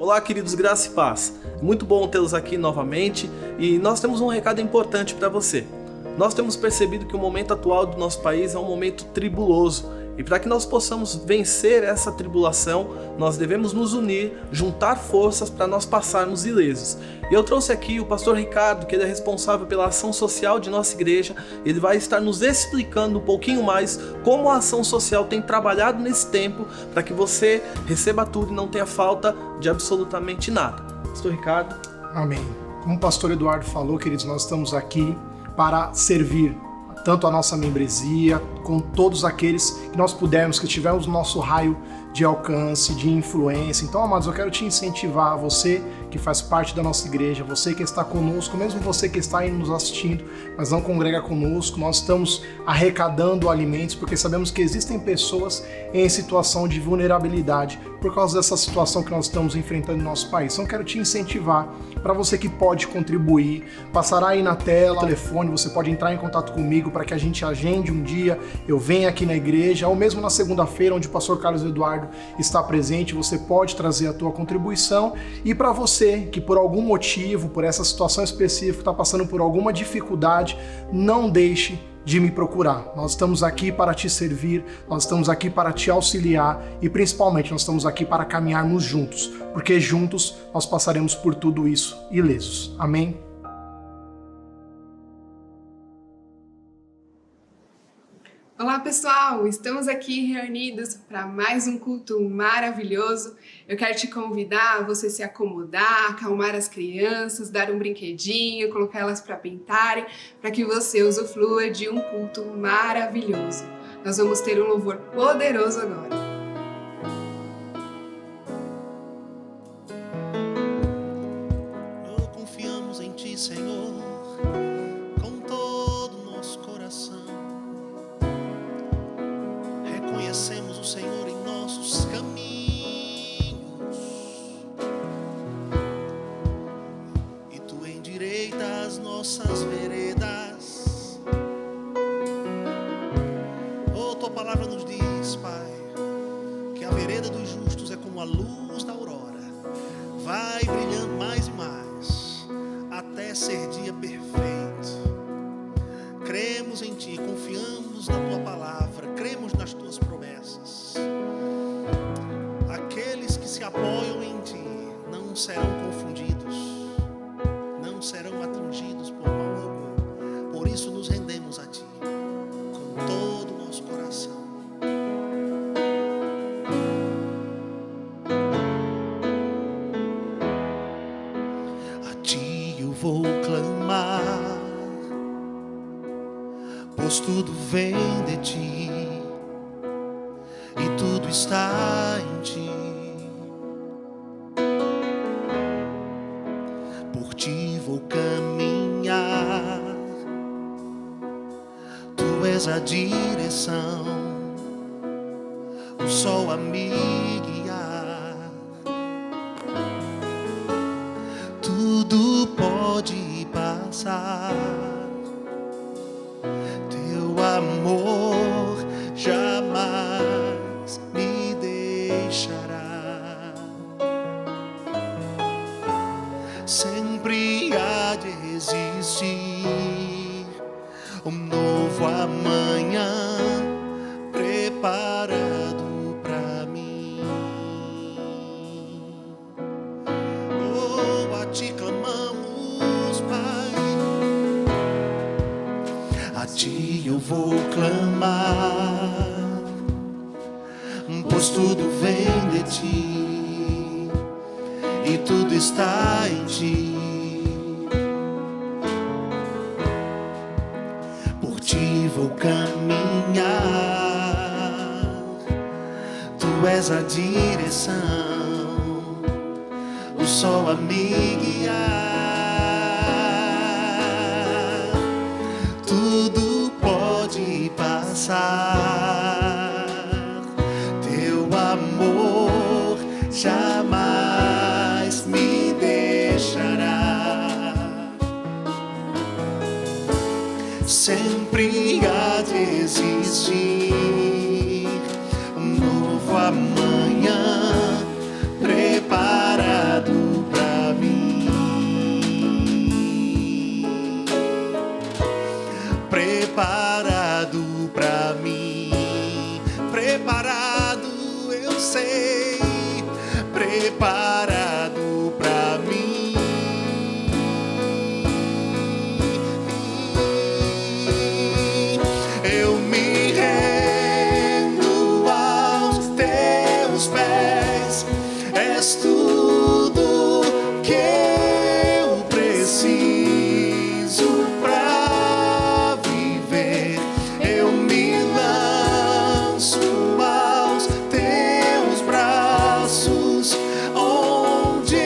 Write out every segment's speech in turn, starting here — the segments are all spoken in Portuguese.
Olá, queridos, graça e paz. É muito bom tê-los aqui novamente e nós temos um recado importante para você. Nós temos percebido que o momento atual do nosso país é um momento tribuloso e para que nós possamos vencer essa tribulação, nós devemos nos unir, juntar forças para nós passarmos ilesos. E eu trouxe aqui o pastor Ricardo, que ele é responsável pela ação social de nossa igreja. Ele vai estar nos explicando um pouquinho mais como a ação social tem trabalhado nesse tempo para que você receba tudo e não tenha falta de absolutamente nada. Pastor Ricardo. Amém. Como o pastor Eduardo falou, queridos, nós estamos aqui para servir tanto a nossa membresia, com todos aqueles que nós pudermos, que tivermos o nosso raio de alcance, de influência. Então, amados, eu quero te incentivar, você que faz parte da nossa igreja, você que está conosco, mesmo você que está aí nos assistindo, mas não congrega conosco, nós estamos arrecadando alimentos, porque sabemos que existem pessoas em situação de vulnerabilidade por causa dessa situação que nós estamos enfrentando no nosso país. Então, eu quero te incentivar, para você que pode contribuir, passará aí na tela, o telefone, você pode entrar em contato comigo para que a gente agende um dia, eu venha aqui na igreja, ou mesmo na segunda-feira, onde o pastor Carlos Eduardo está presente, você pode trazer a tua contribuição. E para você que por algum motivo, por essa situação específica, está passando por alguma dificuldade, não deixe de me procurar. Nós estamos aqui para te servir, nós estamos aqui para te auxiliar e principalmente nós estamos aqui para caminharmos juntos, porque juntos nós passaremos por tudo isso ilesos. Amém? Olá pessoal, estamos aqui reunidos para mais um culto maravilhoso. Eu quero te convidar a você se acomodar, acalmar as crianças, dar um brinquedinho, colocar elas para pintarem, para que você usufrua de um culto maravilhoso. Nós vamos ter um louvor poderoso agora. Confiamos em Ti, Senhor, com todo o nosso coração. Reconhecemos o Senhor em nossos caminhos e Tu endireita as nossas veredas. Oh, Tua palavra nos diz, Pai, que a vereda dos justos é como a luz da aurora, vai brilhando mais e mais até ser dia perfeito. Cremos em Ti, confiamos na Tua palavra, cremos nas Tuas promessas. Aqueles que se apoiam em Ti não serão confundidos, não serão atingidos por mal algum. Por isso nos rendemos a Ti com todo o nosso coração. A Ti eu vou clamar, pois tudo vem de Ti e tudo está em Ti. Por Ti vou caminhar, Tu és a direção, o sol a me guiar. Tudo pode passar, amor jamais me deixará. Sempre há de existir um novo amanhã preparado para mim. Oh, a Ti clamamos, Pai, a Ti eu vou clamar, pois tudo vem de Ti e tudo está em Ti. Por Ti vou caminhar, Tu és a direção, o sol a me guiar. Tudo pode passar, Teu amor jamais me deixará. Sempre há de existir um novo amanhã preparado sei, preparado pra mim. Eu me rendo aos teus pés, és tudo que eu preciso pra viver. Eu me lanço aos teus braços, onde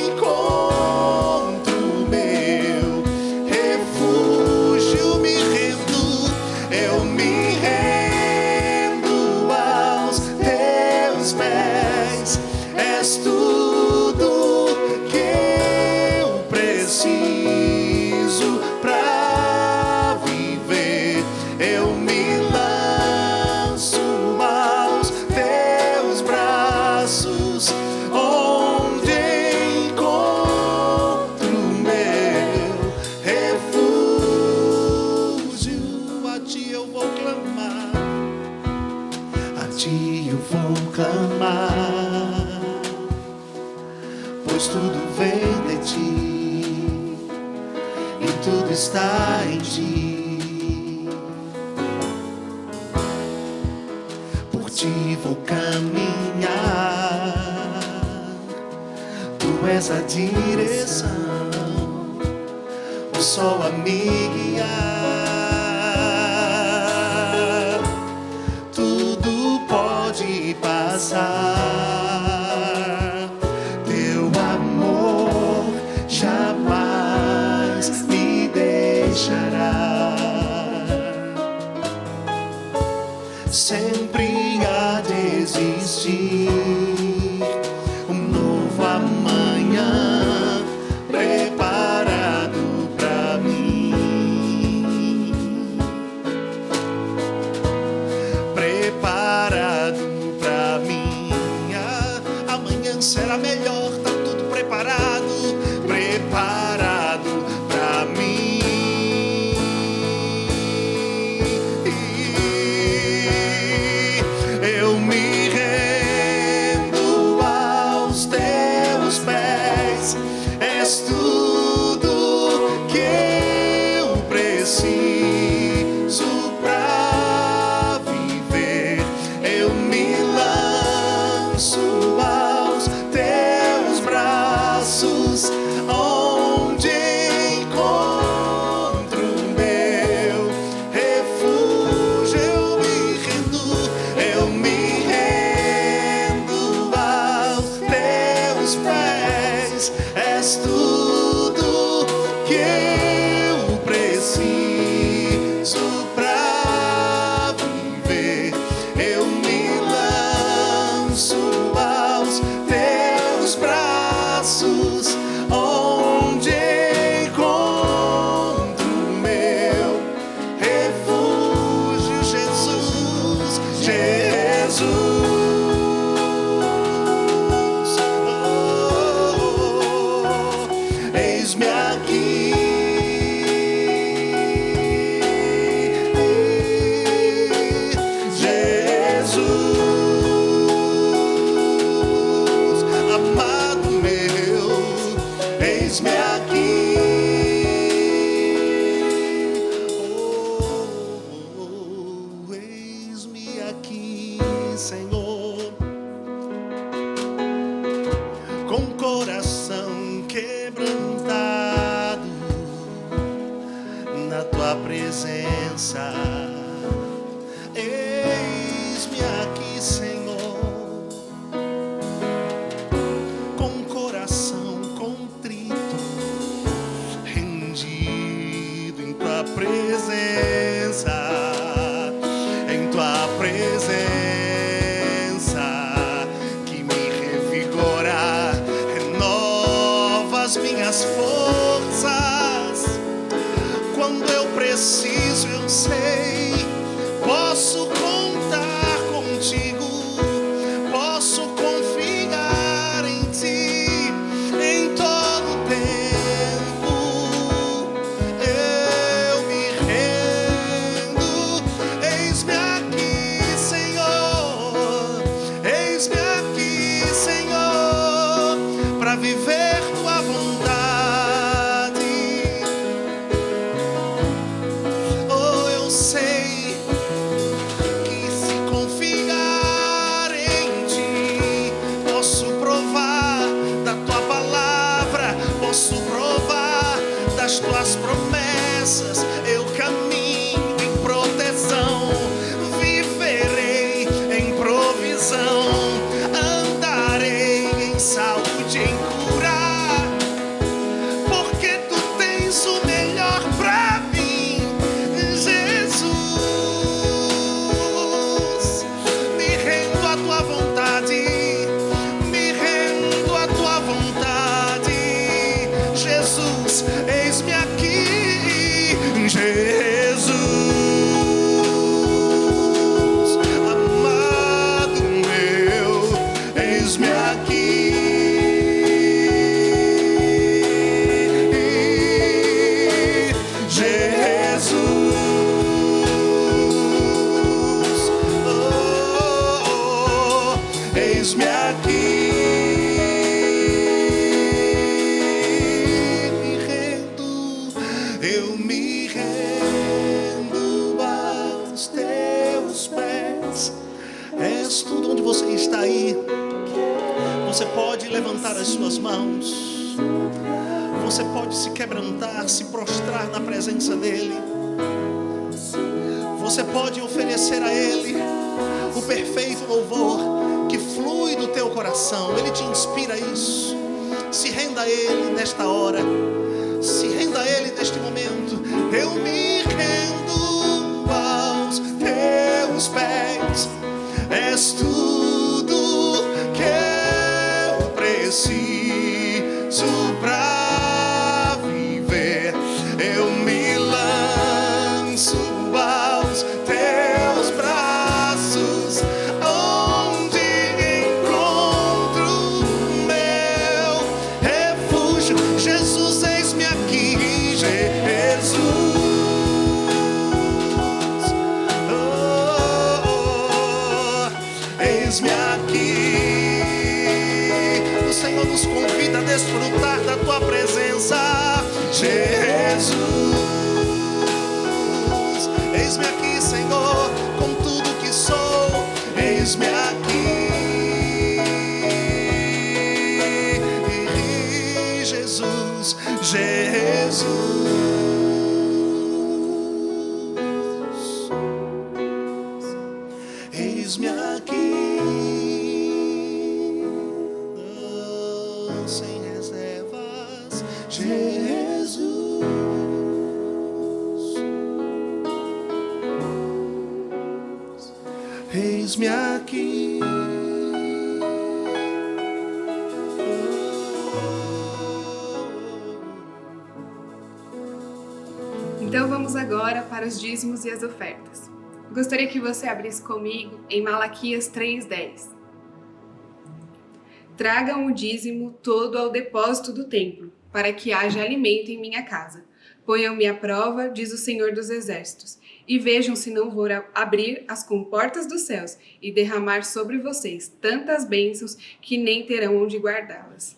encontro meu refúgio. Me rendo, eu me rendo aos teus pés, és tudo que eu preciso pra viver. Eu me lanço aos teus braços, onde encontro meu refúgio. A ti eu vou clamar, a ti eu vou clamar, pois tudo vem de ti e tudo está em ti. Por ti vou caminhar, tu és a direção, o sol a me guiar. Tudo pode passar, teu amor jamais me deixará. Sempre há de existir um novo amanhã preparado pra mim. Preparado pra mim. Amanhã será melhor, tá tudo preparado, preparado pra mim. Eu me rendo aos teus pés, és tudo que eu preciso pra viver. Eu me lanço aos teus braços, onde encontro meu refúgio. Eu me rendo aos teus pés, és tudo que eu preciso pra viver. Eu me lanço aos teus braços, onde encontro meu refúgio. Jesus, Jesus. Eis-me aqui, Jesus, amado meu, eis-me aqui. Eis-me aqui, Senhor, com coração quebrantado na tua presença. Eis-me aqui, Senhor, com coração contrito, rendido em tua presença, em tua presença, que me revigora, renova as minhas forças. Quando eu preciso, eu sei, posso contar contigo, posso confiar em ti em todo tempo. Eu me rendo, eis-me aqui, Senhor. eis-me aqui. Eu me rendo aos teus pés. És tudo. Onde você está aí, você pode levantar as suas mãos, você pode se quebrantar, se prostrar na presença dele. Você pode oferecer a ele o perfeito louvor que flui do teu coração. Ele te inspira isso. Se renda a ele nesta hora. Se renda a ele neste momento. Eu me rendo aos teus pés. És tudo que eu preciso pra viver. Eu me lanço aos teus braços, onde encontro meu refúgio. Jesus, eis-me aqui, Jesus. Eis-me aqui. O Senhor nos convida a desfrutar da tua presença, Jesus. Eis-me aqui, Senhor, com tudo que sou. Eis-me aqui, Jesus, Jesus. Eis-me aqui, não, sem reservas, Jesus. Eis-me aqui. Então vamos agora para os dízimos e as ofertas. Gostaria que você abrisse comigo em Malaquias 3:10. Tragam o dízimo todo ao depósito do templo, para que haja alimento em minha casa. Ponham-me à prova, diz o Senhor dos Exércitos, e vejam se não vou abrir as comportas dos céus e derramar sobre vocês tantas bênçãos que nem terão onde guardá-las.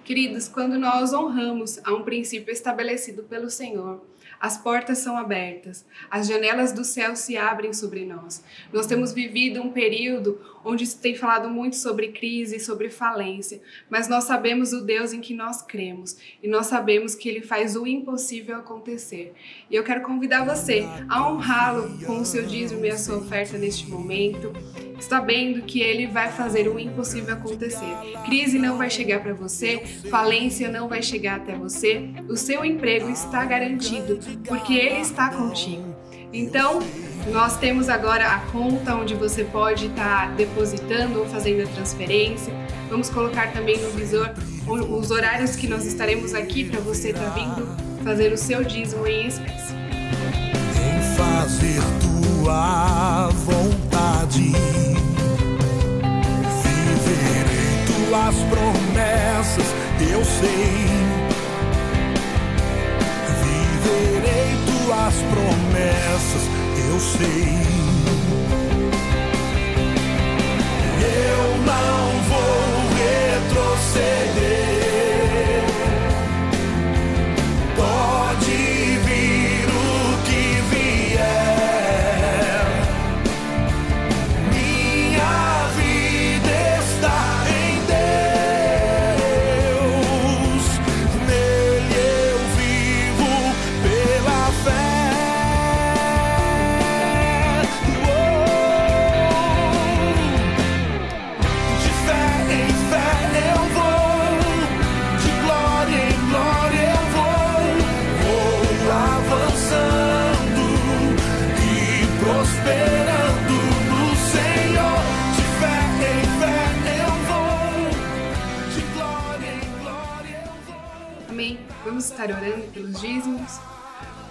Queridos, quando nós honramos a um princípio estabelecido pelo Senhor, as portas são abertas, as janelas do céu se abrem sobre nós. Nós temos vivido um período onde se tem falado muito sobre crise, sobre falência, mas nós sabemos o Deus em que nós cremos e nós sabemos que Ele faz o impossível acontecer. E eu quero convidar você a honrá-lo com o seu dízimo e a sua oferta neste momento, sabendo que Ele vai fazer o impossível acontecer. Crise não vai chegar para você, falência não vai chegar até você, o seu emprego está garantido, porque Ele está contigo. Então, nós temos agora a conta onde você pode estar depositando ou fazendo a transferência. Vamos colocar também no visor os horários que nós estaremos aqui para você estar vindo fazer o seu dízimo em espécie. Em fazer tua vontade, viverei tuas promessas, eu sei. Viverei tuas promessas, eu sei. Eu não vou retroceder. Pode vir o que vier. Minha vida está em Deus. Nele eu vivo pela fé. De fé em fé eu vou, de glória em glória eu vou avançando e prosperando no Senhor. De fé em fé eu vou, de glória em glória eu vou. Amém? Vamos estar orando pelos dízimos.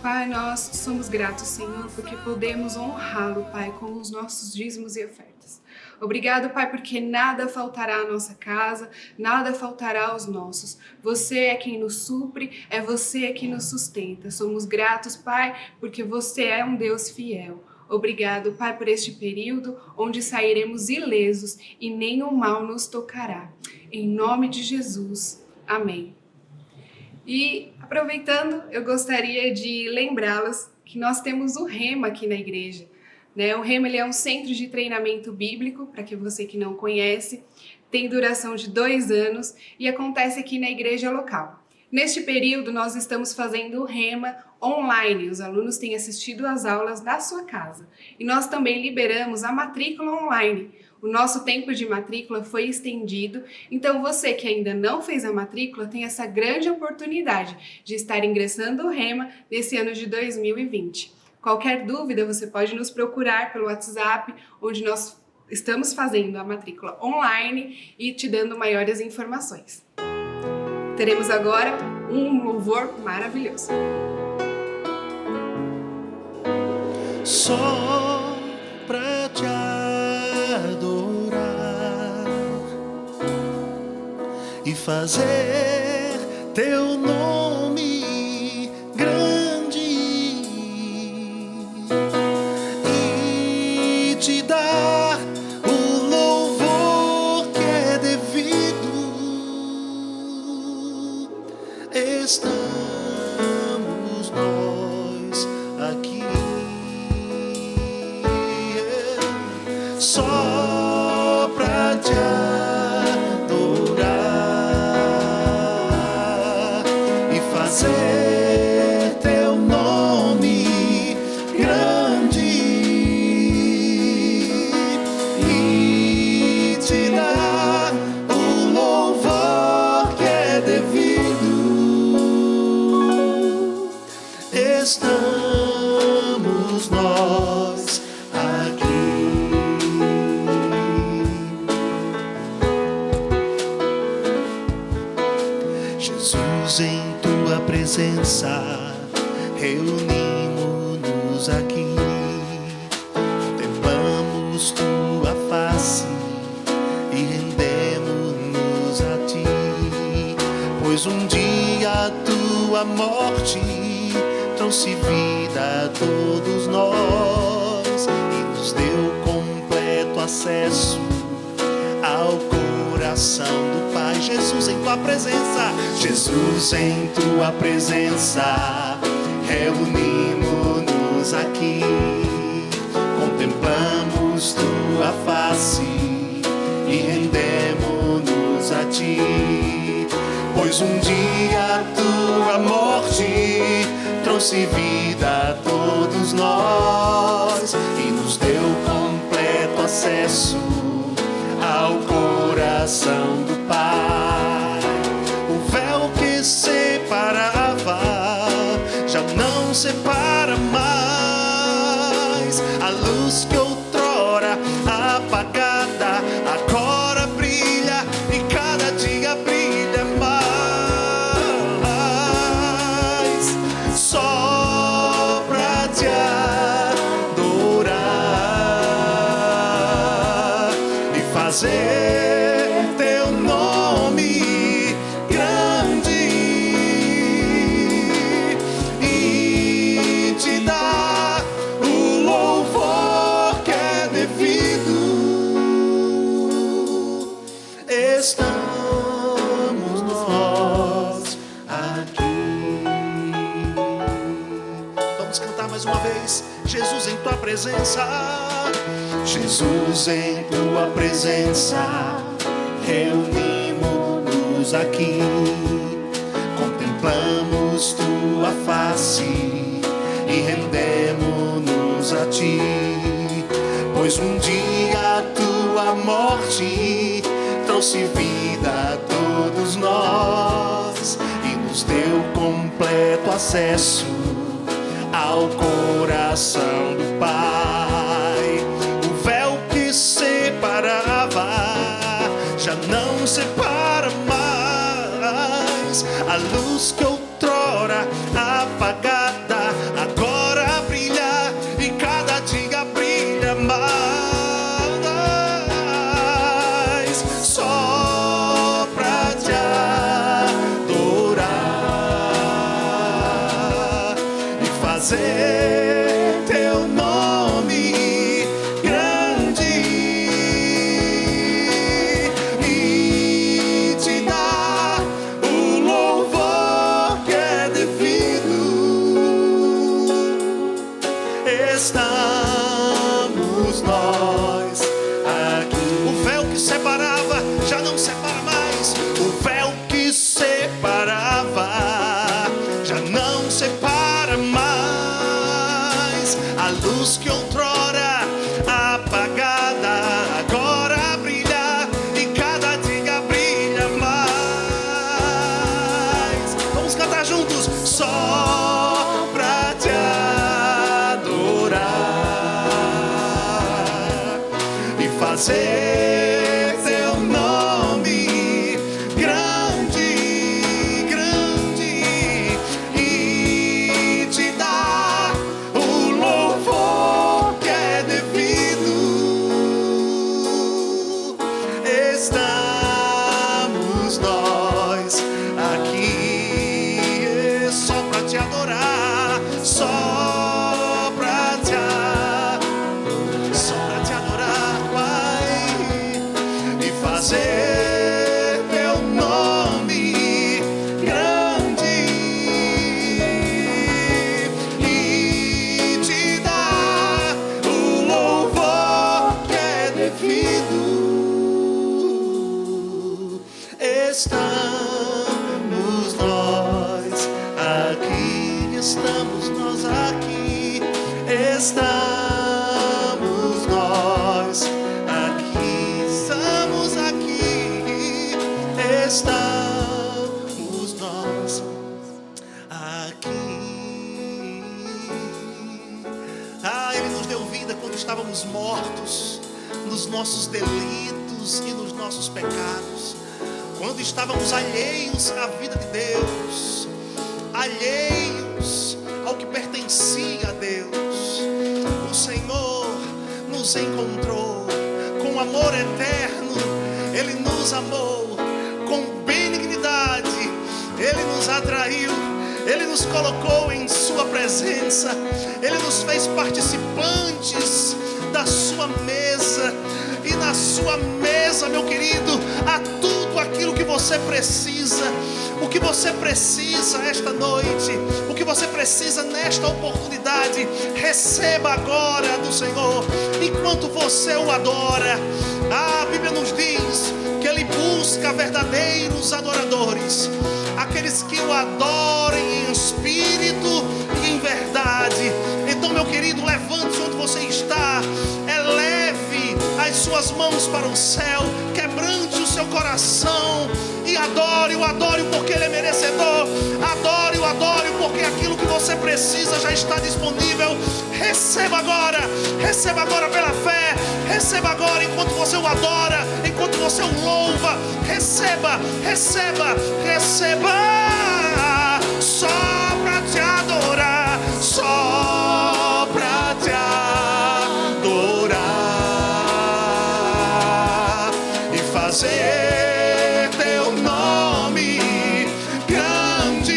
Pai, nós somos gratos, Senhor, porque podemos honrá-lo, Pai, com os nossos dízimos e ofertas. Obrigado, Pai, porque nada faltará à nossa casa, nada faltará aos nossos. Você é quem nos supre, é você quem nos sustenta. Somos gratos, Pai, porque você é um Deus fiel. Obrigado, Pai, por este período onde sairemos ilesos e nenhum mal nos tocará. Em nome de Jesus. Amém. E, aproveitando, eu gostaria de lembrá-los que nós temos o Rema aqui na igreja. O Rema ele é um centro de treinamento bíblico, para que você que não conhece, tem duração de 2 anos e acontece aqui na igreja local. Neste período, nós estamos fazendo o Rema online. Os alunos têm assistido às aulas da sua casa. E nós também liberamos a matrícula online. O nosso tempo de matrícula foi estendido, então você que ainda não fez a matrícula tem essa grande oportunidade de estar ingressando o Rema nesse ano de 2020. Qualquer dúvida, você pode nos procurar pelo WhatsApp, onde nós estamos fazendo a matrícula online e te dando maiores informações. Teremos agora um louvor maravilhoso. Só pra te adorar e fazer teu nome grande e te dar o louvor que é devido. Estamos nós aqui só pra te adorar e fazer teu nome grande e te dar o louvor que é devido. Estamos nós aqui. Jesus, em tua presença, reunimos-nos aqui, contemplamos tua face e rendemos-nos a ti, pois um dia a tua morte trouxe vida a todos nós e nos deu completo acesso ao coração do Pai. Jesus, em tua presença, Jesus, em tua presença, reunimos-nos aqui, contemplamos tua face e rendemos-nos a ti, pois um dia a tua morte trouxe vida a todos nós e nos deu completo acesso ao coração do Pai. O véu que separava já não separa mais. A luz que outrora apagada agora brilha e cada dia brilha mais. Só pra te adorar e fazer teu nome grande e te dar o louvor que é devido. Estamos nós aqui. Vamos cantar mais uma vez. Jesus, em tua presença, Jesus, em tua presença, reunimos-nos aqui, contemplamos tua face e rendemos-nos a ti, pois um dia a tua morte trouxe vida a todos nós e nos deu completo acesso ao coração do Pai. O véu que separava já não separa mais. A luz que outrora apagada agora brilha e cada dia brilha mais. Só pra te adorar e fazer teu nome nós aqui. O véu que separava já não separa mais. O véu que separava já não separa mais. A luz que outrora apagada agora brilha e cada dia brilha mais. Vamos cantar juntos. Só pra te adorar e fazer teu nome grande, grande, e te dar o louvor que é devido. Estamos nós aqui só pra te adorar, só pra te adorar, Pai, e fazer teu nome grande e te dar o louvor que é devido. Estamos nós aqui, estamos nós aqui, estamos nós aqui, estamos aqui, estamos nós aqui. Ah, Ele nos deu vida quando estávamos mortos nos nossos delitos e nos nossos pecados, quando estávamos alheios à vida de Deus, alheios ao que pertencia a Deus. O Senhor nos encontrou com amor eterno. Ele nos amou com benignidade. Ele nos atraiu. Ele nos colocou em sua presença. Ele nos fez participantes da sua mesa. E na sua mesa, meu querido, há tudo aquilo que você precisa. O que você precisa esta noite, o que você precisa nesta oportunidade, receba agora do Senhor, enquanto você o adora. A Bíblia nos diz que Ele busca verdadeiros adoradores, aqueles que o adorem em espírito e em verdade. Então, meu querido, levante-se onde você está, eleve as suas mãos para o céu, quebrante o seu coração e adore-o, adore-o porque Ele é merecedor. Adore-o, adore-o porque aquilo que você precisa já está disponível. Receba agora pela fé. Receba agora enquanto você o adora, enquanto você o louva. Receba, receba, receba. Só pra te adorar, só pra te adorar e fazer teu nome grande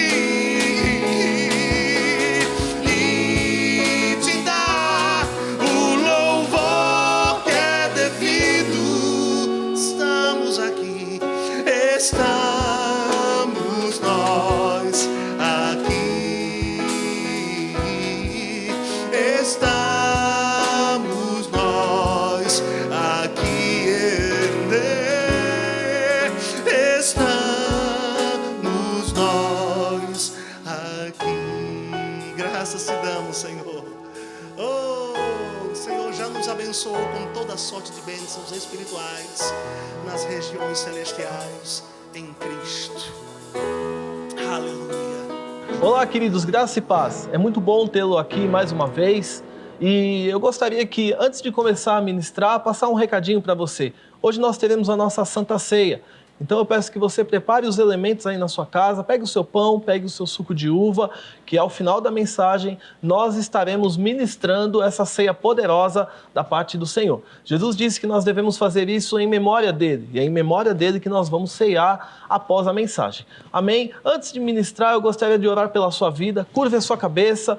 e te dar o louvor que é devido. Estamos aqui, estamos nós aqui, estamos nós aqui, estamos nós aqui. Graças te damos, Senhor. Oh, o Senhor já nos abençoou com toda sorte de bênçãos espirituais nas regiões celestiais em Cristo. Aleluia. Olá, queridos, graça e paz. É muito bom tê-lo aqui mais uma vez. E eu gostaria que, antes de começar a ministrar, passar um recadinho para você. Hoje nós teremos a nossa Santa Ceia. Então eu peço que você prepare os elementos aí na sua casa, pegue o seu pão, pegue o seu suco de uva, que ao final da mensagem nós estaremos ministrando essa ceia poderosa da parte do Senhor. Jesus disse que nós devemos fazer isso em memória dele, e é em memória dele que nós vamos ceiar após a mensagem. Amém? Antes de ministrar, eu gostaria de orar pela sua vida. Curve a sua cabeça,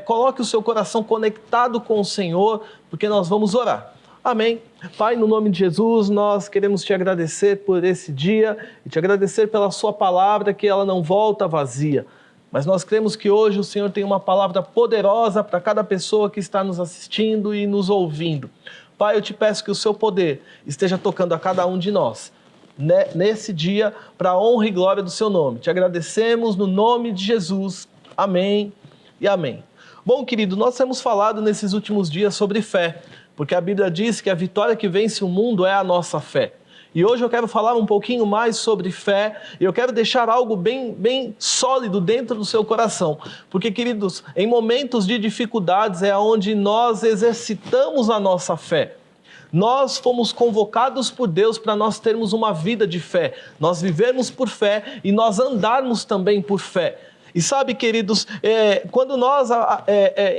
coloque o seu coração conectado com o Senhor, porque nós vamos orar. Amém. Pai, no nome de Jesus, nós queremos te agradecer por esse dia e te agradecer pela sua palavra, que ela não volta vazia, mas nós cremos que hoje o Senhor tem uma palavra poderosa para cada pessoa que está nos assistindo e nos ouvindo. Pai, eu te peço que o seu poder esteja tocando a cada um de nós, nesse dia, para a honra e glória do seu nome. Te agradecemos no nome de Jesus. Amém e amém. Bom, querido, nós temos falado nesses últimos dias sobre fé, porque a Bíblia diz que a vitória que vence o mundo é a nossa fé. E hoje eu quero falar um pouquinho mais sobre fé, e eu quero deixar algo bem sólido dentro do seu coração. Porque, queridos, em momentos de dificuldades é onde nós exercitamos a nossa fé. Nós fomos convocados por Deus para nós termos uma vida de fé, nós vivermos por fé e nós andarmos também por fé. E sabe, queridos, quando nós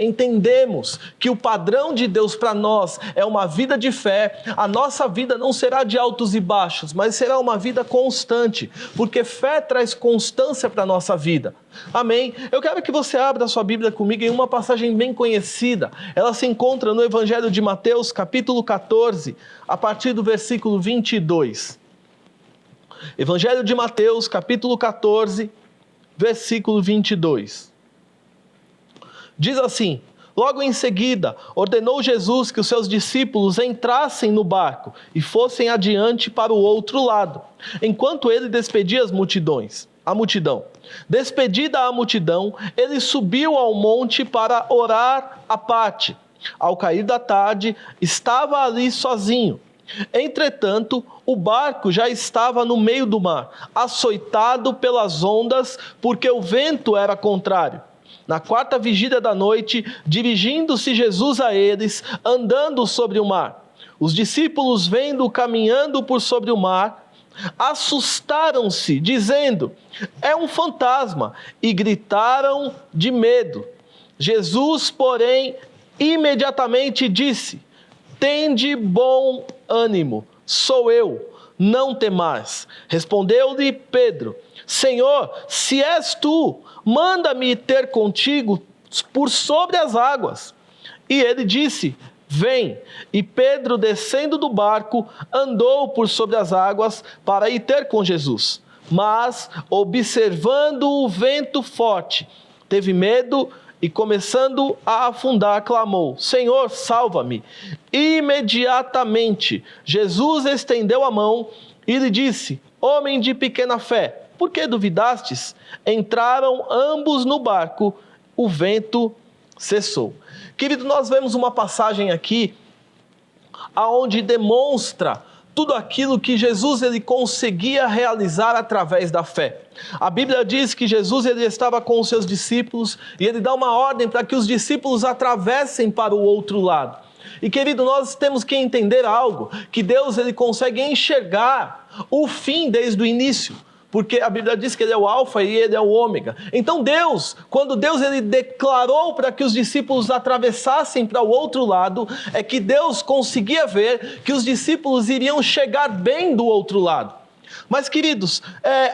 entendemos que o padrão de Deus para nós é uma vida de fé, a nossa vida não será de altos e baixos, mas será uma vida constante, porque fé traz constância para a nossa vida. Amém? Eu quero que você abra a sua Bíblia comigo em uma passagem bem conhecida. Ela se encontra no Evangelho de Mateus, capítulo 14, a partir do versículo 22. Evangelho de Mateus, capítulo 14, versículo 22. Diz assim: logo em seguida, ordenou Jesus que os seus discípulos entrassem no barco e fossem adiante para o outro lado, enquanto ele despedia a multidão. Despedida a multidão, ele subiu ao monte para orar à parte. Ao cair da tarde, estava ali sozinho. Entretanto, o barco já estava no meio do mar, açoitado pelas ondas, porque o vento era contrário. Na quarta vigília da noite, dirigindo-se Jesus a eles, andando sobre o mar. Os discípulos, vendo-o caminhando por sobre o mar, assustaram-se, dizendo: é um fantasma, e gritaram de medo. Jesus, porém, imediatamente disse: tende bom ânimo, sou eu, não temais. Respondeu-lhe Pedro: Senhor, se és tu, manda-me ter contigo por sobre as águas. E ele disse: vem. E Pedro, descendo do barco, andou por sobre as águas para ir ter com Jesus. Mas, observando o vento forte, teve medo e, começando a afundar, clamou: Senhor, salva-me. Imediatamente, Jesus estendeu a mão e lhe disse: homem de pequena fé, por que duvidastes? Entraram ambos no barco, o vento cessou. Querido, nós vemos uma passagem aqui aonde demonstra tudo aquilo que Jesus ele conseguia realizar através da fé. A Bíblia diz que Jesus ele estava com os seus discípulos e ele dá uma ordem para que os discípulos atravessem para o outro lado. E, querido, nós temos que entender algo, que Deus ele consegue enxergar o fim desde o início. Porque a Bíblia diz que ele é o alfa e ele é o ômega. Então quando Deus ele declarou para que os discípulos atravessassem para o outro lado, é que Deus conseguia ver que os discípulos iriam chegar bem do outro lado. Mas, queridos,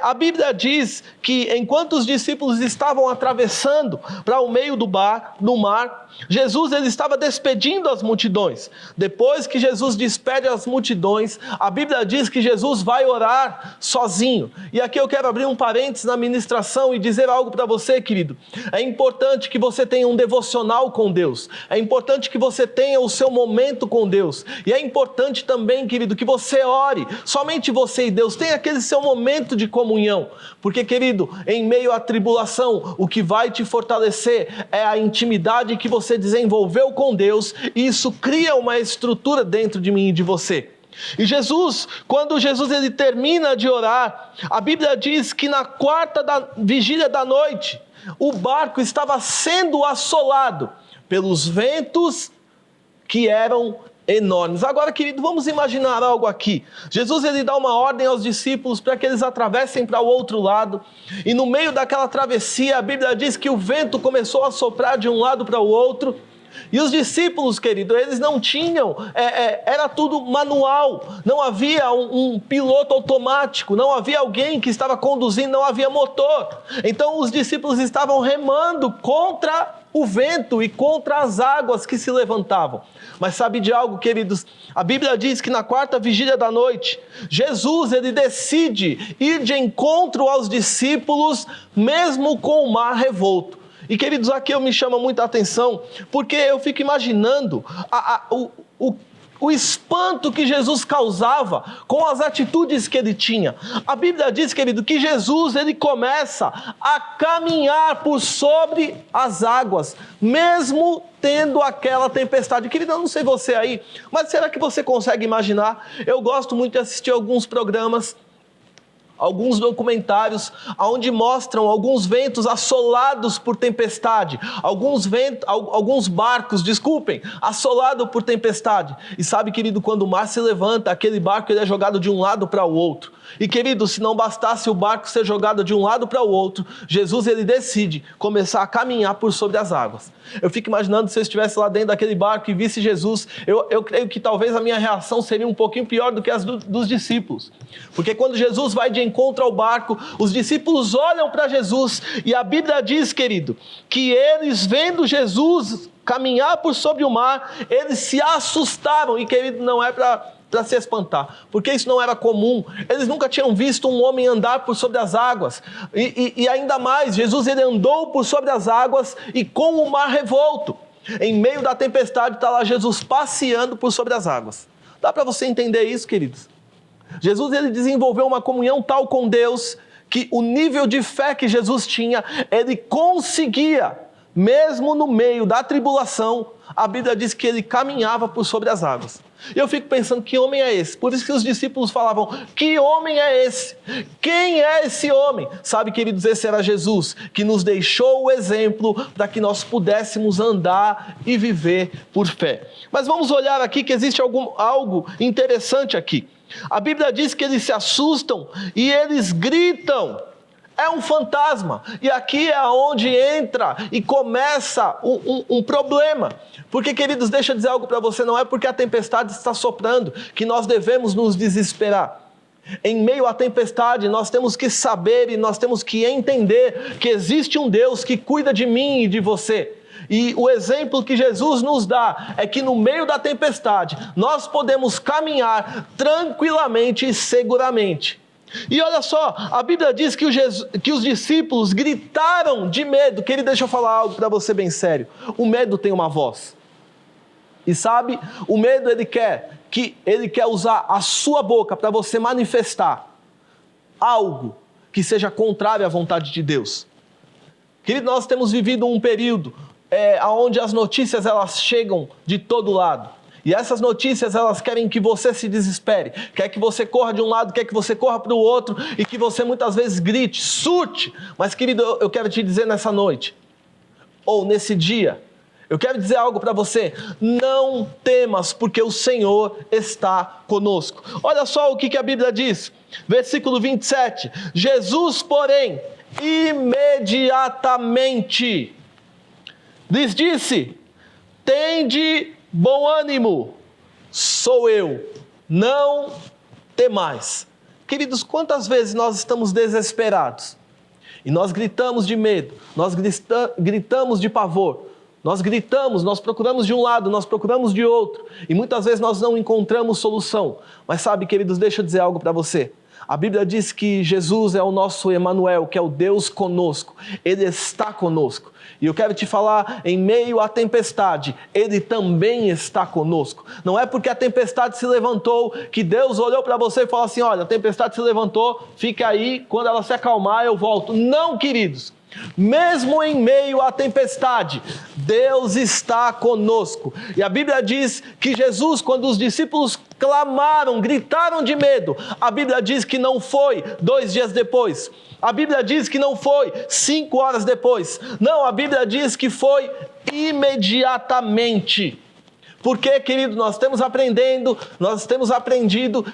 a Bíblia diz que enquanto os discípulos estavam atravessando para o meio do mar, Jesus ele estava despedindo as multidões. Depois que Jesus despede as multidões, a Bíblia diz que Jesus vai orar sozinho. E aqui eu quero abrir um parênteses na ministração e dizer algo para você, querido. É importante que você tenha um devocional com Deus. É importante que você tenha o seu momento com Deus. E é importante também, querido, que você ore. Somente você e Deus. Tenha aquele seu momento de comunhão. Porque, querido, em meio à tribulação, o que vai te fortalecer é a intimidade que você desenvolveu com Deus, e isso cria uma estrutura dentro de mim e de você. E Jesus, quando Jesus ele termina de orar, a Bíblia diz que na quarta vigília da noite, o barco estava sendo assolado pelos ventos que eram enormes. Agora, querido, vamos imaginar algo aqui. Jesus ele dá uma ordem aos discípulos para que eles atravessem para o outro lado, e no meio daquela travessia, a Bíblia diz que o vento começou a soprar de um lado para o outro, e os discípulos, querido, eles não tinham, era tudo manual, não havia um piloto automático, não havia alguém que estava conduzindo, não havia motor. Então os discípulos estavam remando contra o vento e contra as águas que se levantavam. Mas sabe de algo, queridos? A Bíblia diz que na quarta vigília da noite, Jesus, ele decide ir de encontro aos discípulos, mesmo com o mar revolto. E, queridos, aqui eu me chama muita atenção, porque eu fico imaginando o espanto que Jesus causava com as atitudes que ele tinha. A Bíblia diz, querido, que Jesus, ele começa a caminhar por sobre as águas, mesmo tendo aquela tempestade. Querido, eu não sei você aí, mas será que você consegue imaginar? Eu gosto muito de assistir alguns programas, alguns documentários onde mostram alguns ventos assolados por tempestade, alguns barcos, assolados por tempestade. E sabe, querido, quando o mar se levanta, aquele barco ele é jogado de um lado para o outro. E, querido, se não bastasse o barco ser jogado de um lado para o outro, Jesus, ele decide começar a caminhar por sobre as águas. Eu fico imaginando se eu estivesse lá dentro daquele barco e visse Jesus, eu creio que talvez a minha reação seria um pouquinho pior do que as dos discípulos. Porque quando Jesus vai de encontro ao barco, os discípulos olham para Jesus e a Bíblia diz, querido, que eles vendo Jesus caminhar por sobre o mar, eles se assustaram. E, querido, não é para se espantar, porque isso não era comum. Eles nunca tinham visto um homem andar por sobre as águas, e ainda mais, Jesus ele andou por sobre as águas e com o mar revolto. Em meio da tempestade está lá Jesus passeando por sobre as águas. Dá para você entender isso, queridos? Jesus ele desenvolveu uma comunhão tal com Deus, que o nível de fé que Jesus tinha, ele conseguia, mesmo no meio da tribulação, a Bíblia diz que ele caminhava por sobre as águas. E eu fico pensando, que homem é esse? Por isso que os discípulos falavam, que homem é esse? Quem é esse homem? Sabe, queridos, esse era Jesus, que nos deixou o exemplo para que nós pudéssemos andar e viver por fé. Mas vamos olhar aqui que existe algo interessante aqui. A Bíblia diz que eles se assustam e eles gritam. É um fantasma. E aqui é onde entra e começa um problema. Porque, queridos, deixa eu dizer algo para você, não é porque a tempestade está soprando que nós devemos nos desesperar. Em meio à tempestade, nós temos que saber e nós temos que entender que existe um Deus que cuida de mim e de você. E o exemplo que Jesus nos dá é que no meio da tempestade, nós podemos caminhar tranquilamente e seguramente. E olha só, a Bíblia diz que os discípulos gritaram de medo. Querido, deixa eu falar algo para você bem sério. O medo tem uma voz. E sabe, o medo ele quer usar a sua boca para você manifestar algo que seja contrário à vontade de Deus. Querido, nós temos vivido um período onde as notícias elas chegam de todo lado. E essas notícias, elas querem que você se desespere, quer que você corra de um lado, quer que você corra para o outro, e que você muitas vezes grite, surte. Mas, querido, eu quero te dizer nessa noite, ou nesse dia, eu quero dizer algo para você, não temas, porque o Senhor está conosco. Olha só o que a Bíblia diz, versículo 27, Jesus, porém, imediatamente lhes disse, tende bom ânimo, sou eu, não temais. Queridos, quantas vezes nós estamos desesperados e nós gritamos de medo, nós gritamos de pavor, nós procuramos de um lado, nós procuramos de outro e muitas vezes nós não encontramos solução. Mas sabe, queridos, deixa eu dizer algo para você. A Bíblia diz que Jesus é o nosso Emanuel, que é o Deus conosco. Ele está conosco. E eu quero te falar, em meio à tempestade, Ele também está conosco. Não é porque a tempestade se levantou que Deus olhou para você e falou assim, olha, a tempestade se levantou, fica aí, quando ela se acalmar eu volto. Não, queridos. Mesmo em meio à tempestade, Deus está conosco. E a Bíblia diz que Jesus, quando os discípulos clamaram, gritaram de medo, a Bíblia diz que não foi 2 dias depois. A Bíblia diz que não foi 5 horas depois. Não, a Bíblia diz que foi imediatamente. Porque, querido, nós temos aprendido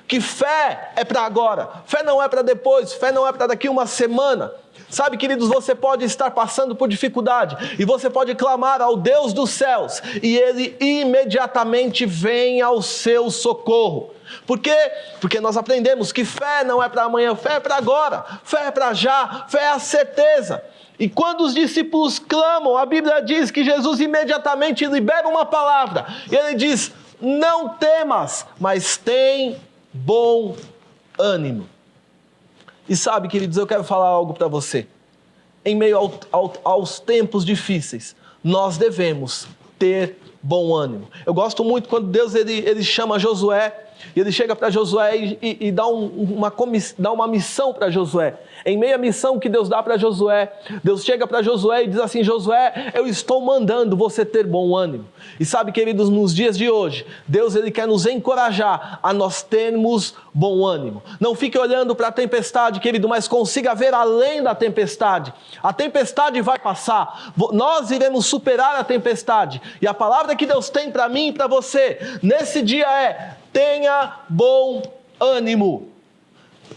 que fé é para agora. Fé não é para depois, fé não é para daqui uma semana. Sabe, queridos, você pode estar passando por dificuldade e você pode clamar ao Deus dos céus e Ele imediatamente vem ao seu socorro. Por quê? Porque nós aprendemos que fé não é para amanhã, fé é para agora, fé é para já, fé é a certeza. E quando os discípulos clamam, a Bíblia diz que Jesus imediatamente libera uma palavra. E ele diz: não temas, mas tem bom ânimo. E sabe, queridos, eu quero falar algo para você. Em meio aos tempos difíceis, nós devemos ter bom ânimo. Eu gosto muito quando Deus ele chama Josué, e ele chega para Josué e dá uma missão para Josué. Em meio à missão que Deus dá para Josué, Deus chega para Josué e diz assim: Josué, eu estou mandando você ter bom ânimo. E sabe, queridos, nos dias de hoje, Deus ele quer nos encorajar a nós termos bom ânimo. Não fique olhando para a tempestade, querido, mas consiga ver além da tempestade. A tempestade vai passar, nós iremos superar a tempestade. E a palavra que Deus tem para mim e para você nesse dia é: tenha bom ânimo.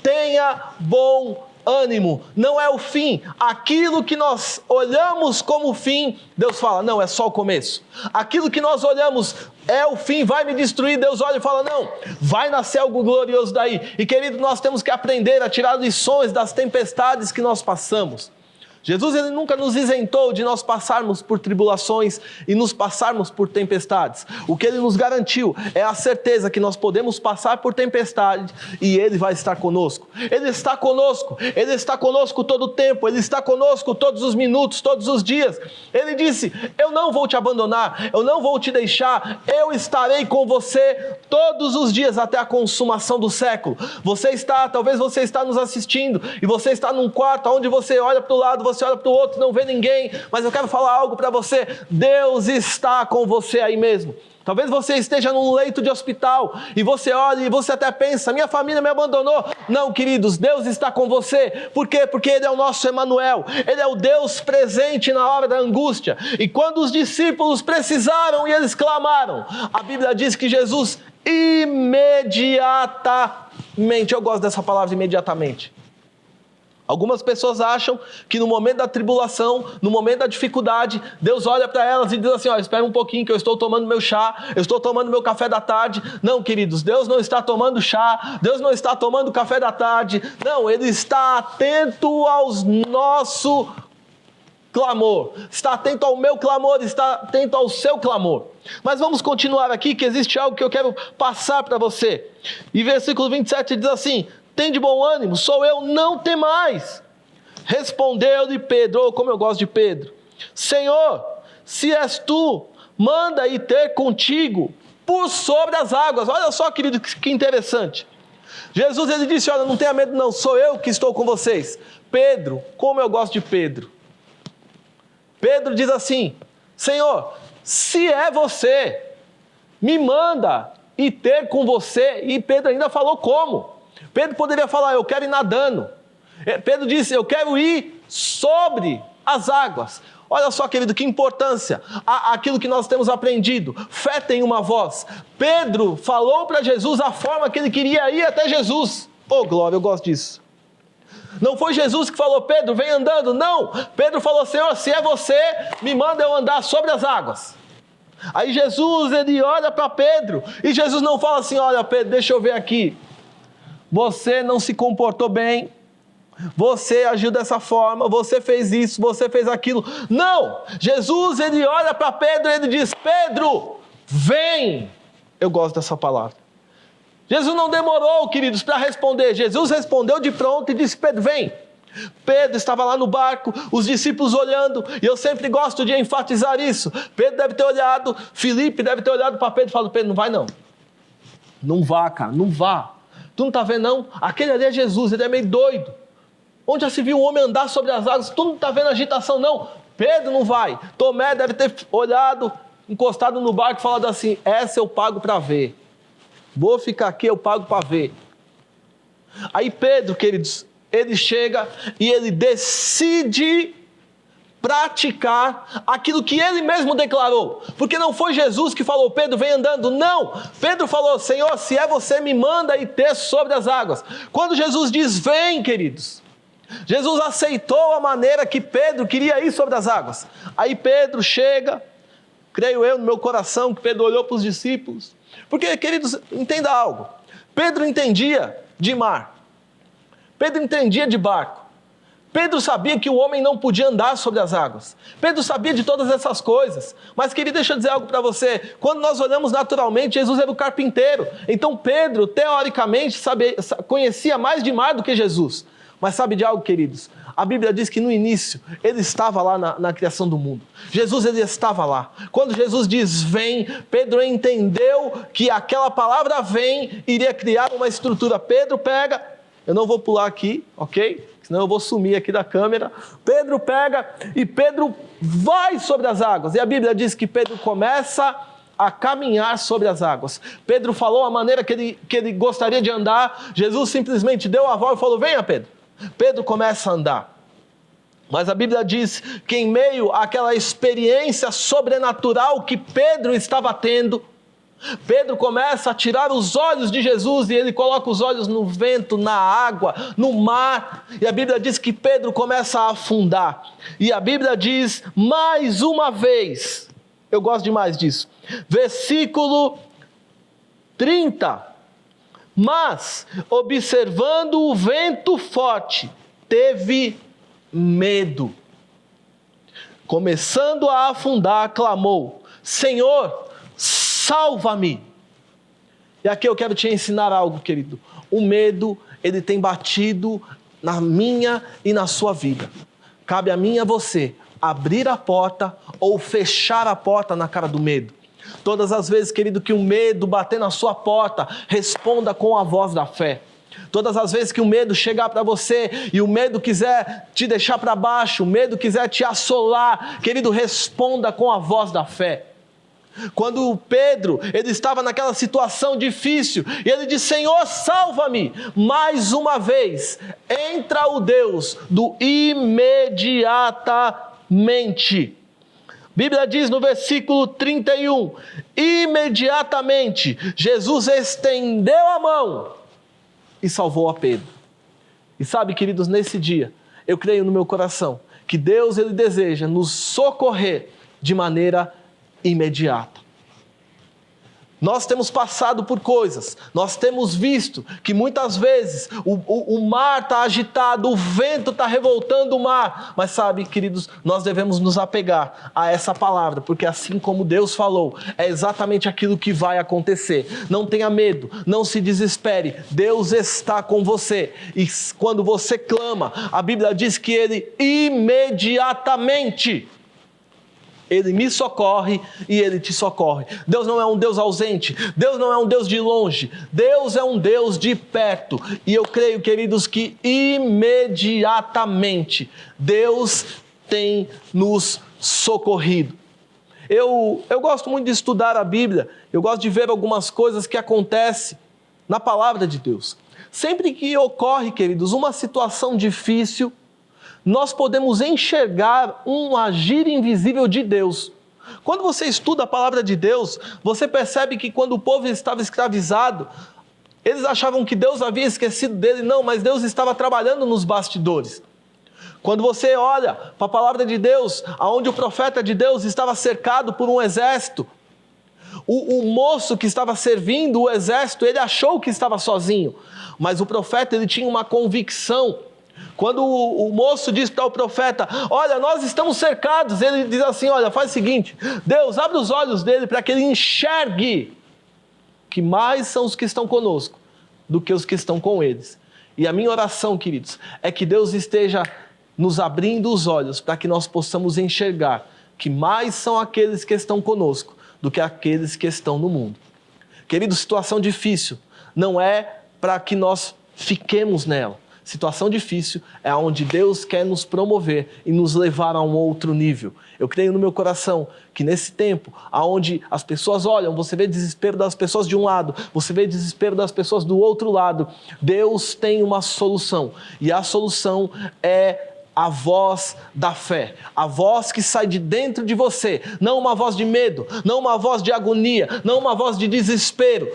Tenha bom ânimo. Não é o fim. Aquilo que nós olhamos como fim, Deus fala: não, é só o começo. Aquilo que nós olhamos é o fim, vai me destruir, Deus olha e fala: não, vai nascer algo glorioso daí. E querido, nós temos que aprender a tirar lições das tempestades que nós passamos. Jesus ele nunca nos isentou de nós passarmos por tribulações e nos passarmos por tempestades. O que ele nos garantiu é a certeza que nós podemos passar por tempestade e ele vai estar conosco. Ele está conosco todo o tempo, ele está conosco todos os minutos, todos os dias. Ele disse: eu não vou te abandonar, eu não vou te deixar, eu estarei com você todos os dias até a consumação do século. Talvez você está nos assistindo e você está num quarto onde você olha para o lado, você olha para o outro, não vê ninguém, mas eu quero falar algo para você: Deus está com você aí mesmo. Talvez você esteja num leito de hospital e você olha e você até pensa: minha família me abandonou. Não, queridos, Deus está com você. Por quê? Porque Ele é o nosso Emanuel. Ele é o Deus presente na hora da angústia. E quando os discípulos precisaram e eles clamaram, a Bíblia diz que Jesus imediatamente, eu gosto dessa palavra, imediatamente. Algumas pessoas acham que no momento da tribulação, no momento da dificuldade, Deus olha para elas e diz assim: espera um pouquinho que eu estou tomando meu chá, eu estou tomando meu café da tarde. Não, queridos, Deus não está tomando chá, Deus não está tomando café da tarde. Não, Ele está atento ao nosso clamor, está atento ao meu clamor, está atento ao seu clamor. Mas vamos continuar aqui, que existe algo que eu quero passar para você. E versículo 27 diz assim: tem de bom ânimo, sou eu, não temais. Respondeu-lhe Pedro, como eu gosto de Pedro: Senhor, se és tu, manda ir ter contigo por sobre as águas. Olha só, querido, que interessante. Jesus ele disse: olha, não tenha medo não, sou eu que estou com vocês. Pedro, como eu gosto de Pedro. Pedro diz assim: Senhor, se é você, me manda ir ter com você. E Pedro ainda falou como. Pedro poderia falar: eu quero ir nadando. Pedro disse: eu quero ir sobre as águas. Olha só, querido, que importância. Aquilo que nós temos aprendido. Fé tem uma voz. Pedro falou para Jesus a forma que ele queria ir até Jesus. Oh, glória, eu gosto disso. Não foi Jesus que falou: Pedro, vem andando. Não, Pedro falou: Senhor, se é você, me manda eu andar sobre as águas. Aí Jesus, ele olha para Pedro. E Jesus não fala assim: olha, Pedro, deixa eu ver aqui. Você não se comportou bem, você agiu dessa forma, você fez isso, você fez aquilo. Não! Jesus, ele olha para Pedro e ele diz: Pedro, vem! Eu gosto dessa palavra. Jesus não demorou, queridos, para responder. Jesus respondeu de pronto e disse: Pedro, vem! Pedro estava lá no barco, os discípulos olhando, e eu sempre gosto de enfatizar isso. Pedro deve ter olhado, Filipe deve ter olhado para Pedro e falado: Pedro, não vai não. Não vá, cara, não vá. Tu não está vendo não? Aquele ali é Jesus, ele é meio doido. Onde já se viu um homem andar sobre as águas? Tu não está vendo agitação não? Pedro não vai. Tomé deve ter olhado, encostado no barco e falado assim: essa eu pago para ver. Vou ficar aqui, eu pago para ver. Aí Pedro, queridos, ele chega e ele decide praticar aquilo que ele mesmo declarou, porque não foi Jesus que falou: Pedro, vem andando. Não, Pedro falou: Senhor, se é você, me manda ir ter sobre as águas. Quando Jesus diz vem, queridos, Jesus aceitou a maneira que Pedro queria ir sobre as águas. Aí Pedro chega, creio eu no meu coração que Pedro olhou para os discípulos, porque, queridos, entenda algo, Pedro entendia de mar, Pedro entendia de barco, Pedro sabia que o homem não podia andar sobre as águas. Pedro sabia de todas essas coisas. Mas, querido, deixa eu dizer algo para você. Quando nós olhamos naturalmente, Jesus era o carpinteiro. Então, Pedro, teoricamente, conhecia mais de mar do que Jesus. Mas sabe de algo, queridos? A Bíblia diz que no início, ele estava lá na criação do mundo. Jesus, ele estava lá. Quando Jesus diz vem, Pedro entendeu que aquela palavra vem iria criar uma estrutura. Pedro pega, eu não vou pular aqui, ok? Senão eu vou sumir aqui da câmera. Pedro pega e Pedro vai sobre as águas. E a Bíblia diz que Pedro começa a caminhar sobre as águas. Pedro falou a maneira que ele gostaria de andar. Jesus simplesmente deu a voz e falou, venha Pedro. Pedro começa a andar. Mas a Bíblia diz que em meio àquela experiência sobrenatural que Pedro estava tendo, Pedro começa a tirar os olhos de Jesus e ele coloca os olhos no vento, na água, no mar. E a Bíblia diz que Pedro começa a afundar. E a Bíblia diz mais uma vez, eu gosto demais disso, versículo 30. Mas, observando o vento forte, teve medo. Começando a afundar, clamou, Senhor, salva-me. E aqui eu quero te ensinar algo, querido. O medo, ele tem batido na minha e na sua vida. Cabe a mim e a você abrir a porta ou fechar a porta na cara do medo. Todas as vezes, querido, que o medo bater na sua porta, responda com a voz da fé. Todas as vezes que o medo chegar para você e o medo quiser te deixar para baixo, o medo quiser te assolar, querido, responda com a voz da fé. Quando Pedro, ele estava naquela situação difícil e ele disse, Senhor, salva-me, mais uma vez, entra o Deus do imediatamente. Bíblia diz no versículo 31, imediatamente Jesus estendeu a mão e salvou a Pedro. E sabe, queridos, nesse dia, eu creio no meu coração que Deus, ele deseja nos socorrer de maneira imediata. Nós temos passado por coisas, nós temos visto que muitas vezes o mar está agitado, o vento está revoltando o mar, mas sabe, queridos, nós devemos nos apegar a essa palavra, porque assim como Deus falou, é exatamente aquilo que vai acontecer. Não tenha medo, não se desespere, Deus está com você, e quando você clama, a Bíblia diz que Ele imediatamente Ele me socorre e Ele te socorre. Deus não é um Deus ausente, Deus não é um Deus de longe, Deus é um Deus de perto. E eu creio, queridos, que imediatamente Deus tem nos socorrido. Eu gosto muito de estudar a Bíblia, eu gosto de ver algumas coisas que acontecem na palavra de Deus. Sempre que ocorre, queridos, uma situação difícil, nós podemos enxergar um agir invisível de Deus. Quando você estuda a palavra de Deus, você percebe que quando o povo estava escravizado, eles achavam que Deus havia esquecido dele. Não, mas Deus estava trabalhando nos bastidores. Quando você olha para a palavra de Deus, onde o profeta de Deus estava cercado por um exército, o moço que estava servindo o exército, ele achou que estava sozinho, mas o profeta, ele tinha uma convicção. Quando o moço diz para o profeta, olha, nós estamos cercados, ele diz assim, olha, faz o seguinte, Deus, abre os olhos dele para que ele enxergue que mais são os que estão conosco do que os que estão com eles. E a minha oração, queridos, é que Deus esteja nos abrindo os olhos para que nós possamos enxergar que mais são aqueles que estão conosco do que aqueles que estão no mundo. Querido, situação difícil não é para que nós fiquemos nela. Situação difícil é onde Deus quer nos promover e nos levar a um outro nível. Eu creio no meu coração que nesse tempo, onde as pessoas olham, você vê desespero das pessoas de um lado, você vê desespero das pessoas do outro lado, Deus tem uma solução. E a solução é a voz da fé, a voz que sai de dentro de você, não uma voz de medo, não uma voz de agonia, não uma voz de desespero.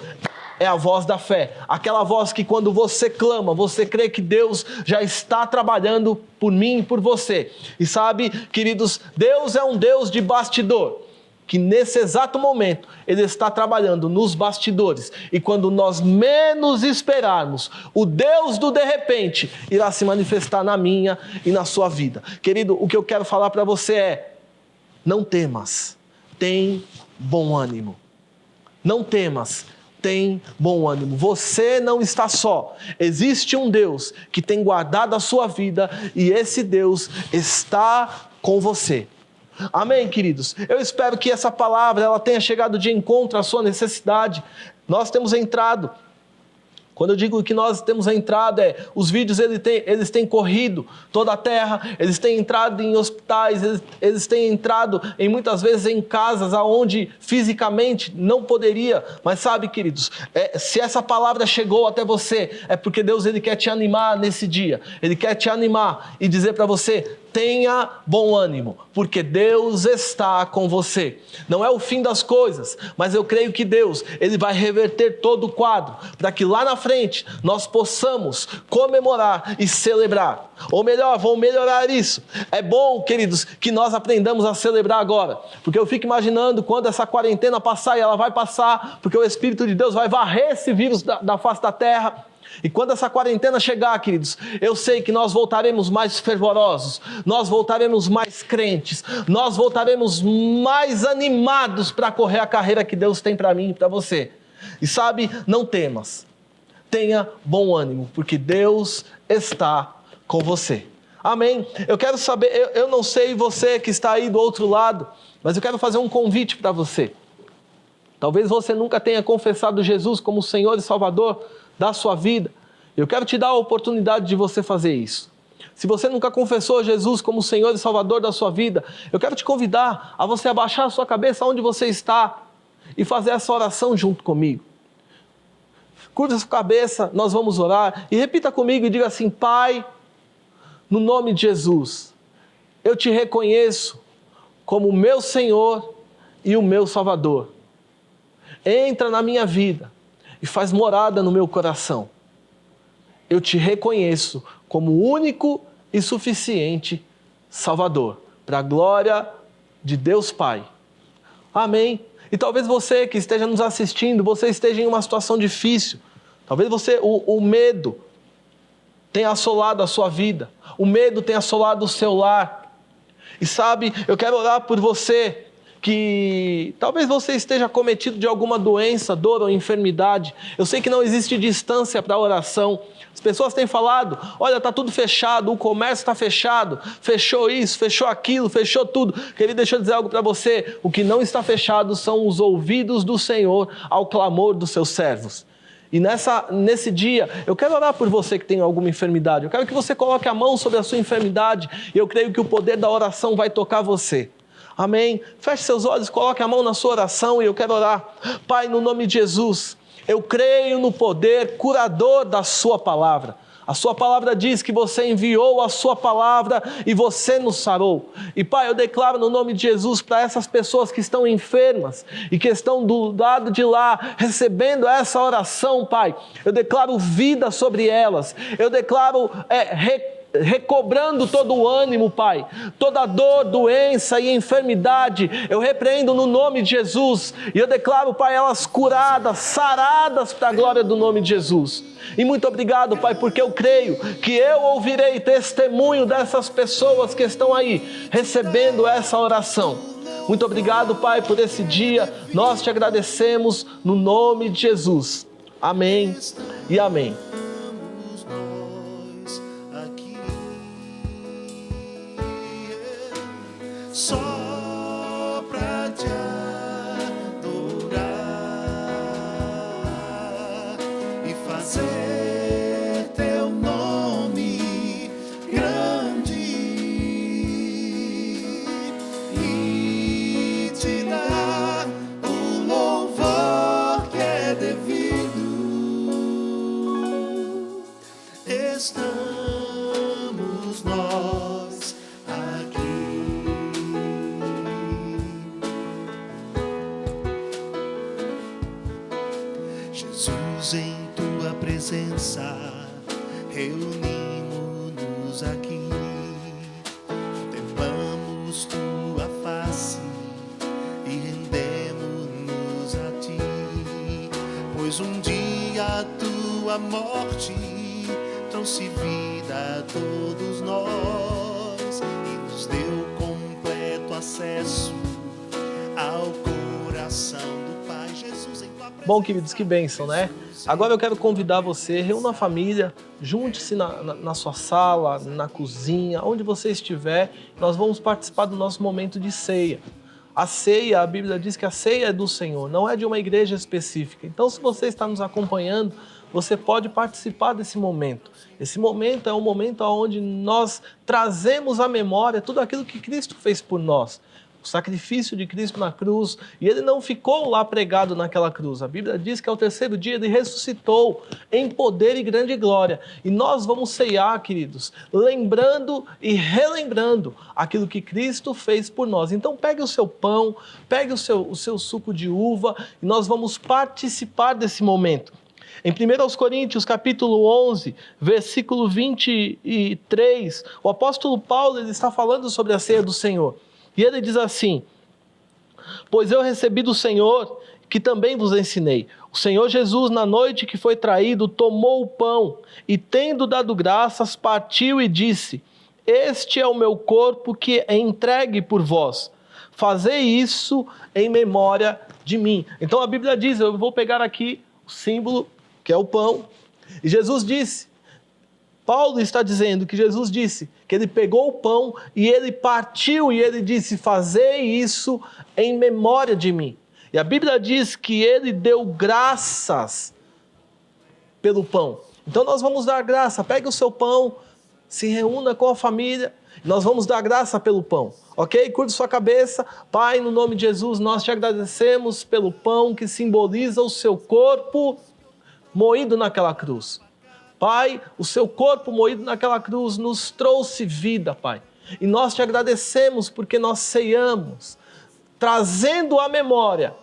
É a voz da fé, aquela voz que quando você clama, você crê que Deus já está trabalhando por mim e por você. E sabe, queridos, Deus é um Deus de bastidor. que nesse exato momento Ele está trabalhando nos bastidores, e quando nós menos esperarmos, o Deus do de repente irá se manifestar na minha e na sua vida. Querido, o que eu quero falar para você é: não temas, tem bom ânimo. Não temas, tem bom ânimo. Você não está só. Existe um Deus que tem guardado a sua vida, e esse Deus está com você. Amém, queridos? Eu espero que essa palavra ela tenha chegado de encontro à sua necessidade. Nós temos entrado. Quando eu digo que nós temos entrado, os vídeos eles têm corrido toda a terra, eles têm entrado em hospitais, eles têm entrado muitas vezes em casas onde fisicamente não poderia. Mas sabe, queridos, se essa palavra chegou até você, é porque Deus ele quer te animar nesse dia. Ele quer te animar e dizer para você: tenha bom ânimo, porque Deus está com você. Não é o fim das coisas, mas eu creio que Deus ele vai reverter todo o quadro, para que lá na frente nós possamos comemorar e celebrar. Ou melhor, vamos melhorar isso. É bom, queridos, que nós aprendamos a celebrar agora, porque eu fico imaginando quando essa quarentena passar, e ela vai passar, porque o Espírito de Deus vai varrer esse vírus da face da terra. E quando essa quarentena chegar, queridos, eu sei que nós voltaremos mais fervorosos, nós voltaremos mais crentes, nós voltaremos mais animados para correr a carreira que Deus tem para mim e para você. E sabe, não temas, tenha bom ânimo, porque Deus está com você. Amém? Eu quero saber, eu não sei você que está aí do outro lado, mas eu quero fazer um convite para você. Talvez você nunca tenha confessado Jesus como Senhor e Salvador da sua vida. Eu quero te dar a oportunidade de você fazer isso. Se você nunca confessou Jesus como Senhor e Salvador da sua vida, eu quero te convidar a você abaixar a sua cabeça onde você está e fazer essa oração junto comigo. Curva a sua cabeça, nós vamos orar, e repita comigo e diga assim: Pai, no nome de Jesus, eu te reconheço como o meu Senhor e o meu Salvador. Entra na minha vida e faz morada no meu coração. Eu te reconheço como o único e suficiente Salvador, para a glória de Deus Pai. Amém? E talvez você que esteja nos assistindo, você esteja em uma situação difícil. Talvez o medo tenha assolado a sua vida. O medo tenha assolado o seu lar. E sabe, eu quero orar por você, que talvez você esteja cometido de alguma doença, dor ou enfermidade. Eu sei que não existe distância para a oração. As pessoas têm falado: olha, está tudo fechado, o comércio está fechado, fechou isso, fechou aquilo, fechou tudo. Queria deixar eu dizer algo para você: o que não está fechado são os ouvidos do Senhor ao clamor dos seus servos. E nesse dia, eu quero orar por você que tem alguma enfermidade. Eu quero que você coloque a mão sobre a sua enfermidade, e eu creio que o poder da oração vai tocar você. Amém? Feche seus olhos, coloque a mão na sua oração e eu quero orar. Pai, no nome de Jesus, eu creio no poder curador da sua palavra. A sua palavra diz que você enviou a sua palavra e você nos sarou. E Pai, eu declaro no nome de Jesus para essas pessoas que estão enfermas e que estão do lado de lá recebendo essa oração, Pai. Eu declaro vida sobre elas. Eu declaro recobrando todo o ânimo, Pai, toda dor, doença e enfermidade, eu repreendo no nome de Jesus, e eu declaro, Pai, elas curadas, saradas para a glória do nome de Jesus. E muito obrigado, Pai, porque eu creio que eu ouvirei testemunho dessas pessoas que estão aí recebendo essa oração. Muito obrigado, Pai, por esse dia, nós te agradecemos no nome de Jesus. Amém e amém. Só pra te adorar e fazer teu nome grande e te dar o louvor que é devido. Estamos nós aqui. Jesus, em tua presença, reunimos-nos aqui, contemplamos tua face e pois um dia a tua morte trouxe vida a todos nós e nos deu completo acesso ao coração do Pai. Jesus em tua presença. Bom, queridos, que bênção, né? Agora eu quero convidar você, reúna a família, junte-se na sua sala, na cozinha, onde você estiver. Nós vamos participar do nosso momento de ceia. A ceia, a Bíblia diz que a ceia é do Senhor, não é de uma igreja específica. Então, se você está nos acompanhando, você pode participar desse momento. Esse momento é um momento onde nós trazemos à memória tudo aquilo que Cristo fez por nós. O sacrifício de Cristo na cruz, e ele não ficou lá pregado naquela cruz. A Bíblia diz que ao terceiro dia ele ressuscitou em poder e grande glória. E nós vamos ceiar, queridos, lembrando e relembrando aquilo que Cristo fez por nós. Então pegue o seu pão, pegue o seu suco de uva, e nós vamos participar desse momento. Em 1 Coríntios, capítulo 11, versículo 23, o apóstolo Paulo ele está falando sobre a ceia do Senhor. E ele diz assim: pois eu recebi do Senhor, que também vos ensinei. O Senhor Jesus, na noite que foi traído, tomou o pão e, tendo dado graças, partiu e disse: este é o meu corpo que é entregue por vós. Fazei isso em memória de mim. Então a Bíblia diz, eu vou pegar aqui o símbolo, que é o pão. E Jesus disse, Paulo está dizendo que Jesus disse que ele pegou o pão e ele partiu e ele disse: fazei isso em memória de mim. E a Bíblia diz que ele deu graças pelo pão. Então nós vamos dar graça. Pegue o seu pão, se reúna com a família, nós vamos dar graça pelo pão. Ok? Curva sua cabeça. Pai, no nome de Jesus, nós te agradecemos pelo pão que simboliza o seu corpo moído naquela cruz. Pai, o seu corpo moído naquela cruz nos trouxe vida, Pai. E nós te agradecemos porque nós ceiamos, trazendo à memória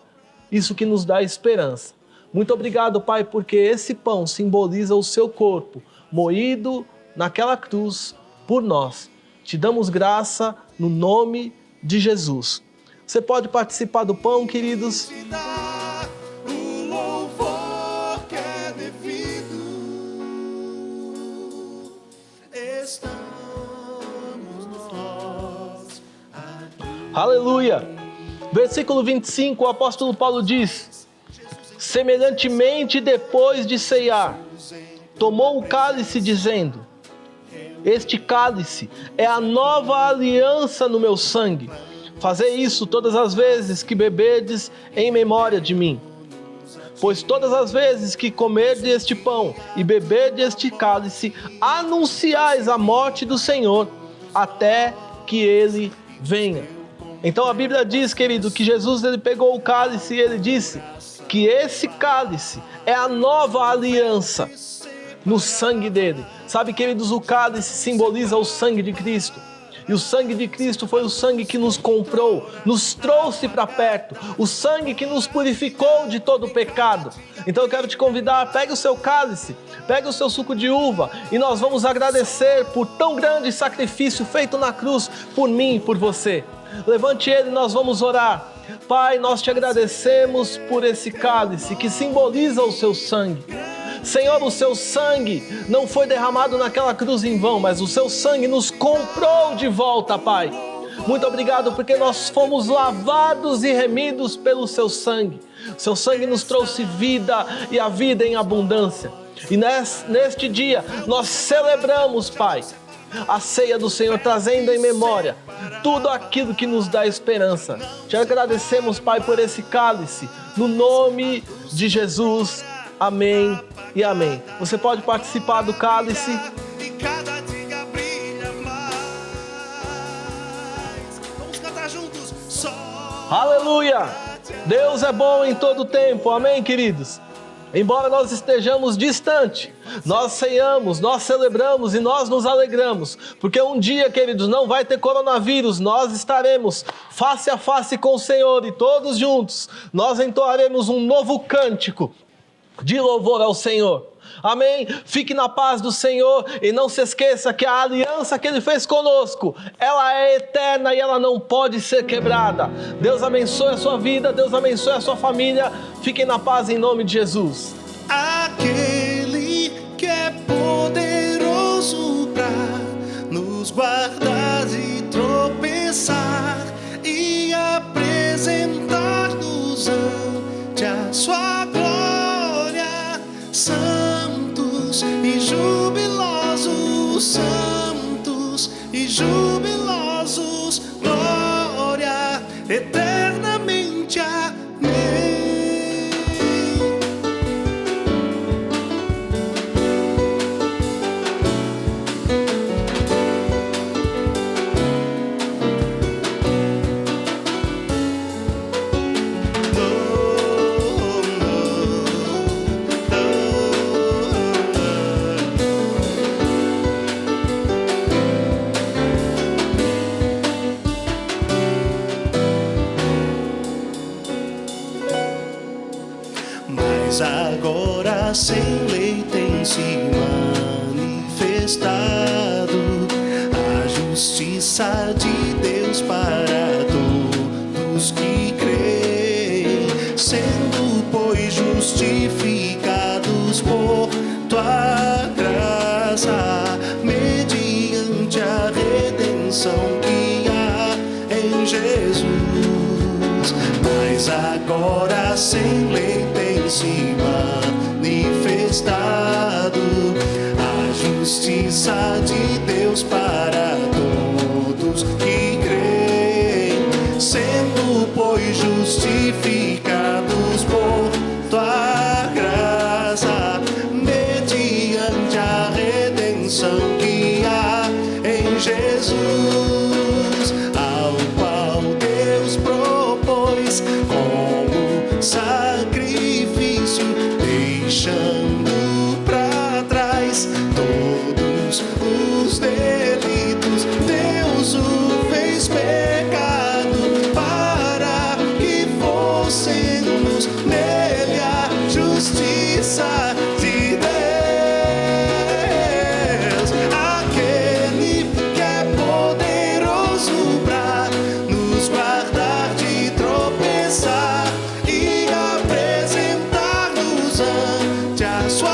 isso que nos dá esperança. Muito obrigado, Pai, porque esse pão simboliza o seu corpo moído naquela cruz por nós. Te damos graça no nome de Jesus. Você pode participar do pão, queridos? Aleluia! Versículo 25, o apóstolo Paulo diz: semelhantemente, depois de ceiar, tomou o cálice, dizendo: este cálice é a nova aliança no meu sangue. Fazei isso todas as vezes que beberdes em memória de mim. Pois todas as vezes que comerdes este pão e beberdes este cálice, anunciais a morte do Senhor, até que ele venha. Então a Bíblia diz, querido, que Jesus ele pegou o cálice e ele disse que esse cálice é a nova aliança no sangue dele. Sabe, queridos, o cálice simboliza o sangue de Cristo. E o sangue de Cristo foi o sangue que nos comprou, nos trouxe para perto, o sangue que nos purificou de todo o pecado. Então eu quero te convidar, pegue o seu cálice, pegue o seu suco de uva e nós vamos agradecer por tão grande sacrifício feito na cruz por mim e por você. Levante ele e nós vamos orar. Pai, nós te agradecemos por esse cálice que simboliza o seu sangue. Senhor, o seu sangue não foi derramado naquela cruz em vão, mas o seu sangue nos comprou de volta, Pai. Muito obrigado porque nós fomos lavados e remidos pelo seu sangue. O seu sangue nos trouxe vida e a vida em abundância. E neste dia nós celebramos, Pai, a ceia do Senhor, trazendo em memória tudo aquilo que nos dá esperança. Te agradecemos, Pai, por esse cálice, no nome de Jesus. Amém e amém. Você pode participar do cálice. E cada dia brilha mais. Vamos cantar juntos. Só Aleluia! Deus é bom em todo tempo. Amém, queridos? Embora nós estejamos distante, nós ceiamos, nós celebramos e nós nos alegramos, porque um dia, queridos, não vai ter coronavírus, nós estaremos face a face com o Senhor e todos juntos nós entoaremos um novo cântico de louvor ao Senhor. Amém? Fique na paz do Senhor e não se esqueça que a aliança que Ele fez conosco, ela é eterna e ela não pode ser quebrada. Deus abençoe a sua vida, Deus abençoe a sua família. Fiquem na paz em nome de Jesus. Aquele que é poderoso para nos guardar de tropeçar e apresentar-nos ante a sua glória, santos e jubilosos, santos e jubilosos, glória eternamente. Amém. Mas agora sem lei tem se manifestado a justiça de Deus para todos que creem, sendo pois justificados por tua graça, mediante a redenção que há em Jesus. Mas agora sem lei tem se manifestado a justiça de Deus para todos que creem, sendo pois justificados por tua graça, mediante a redenção que há em Jesus, ao qual Deus propôs como sacrifício, deixando para trás todos os delitos. Deus o fez pecado para que fôssemos nele a justiça de Deus. Aquele que é poderoso para nos guardar de tropeçar e apresentar-nos ante a sua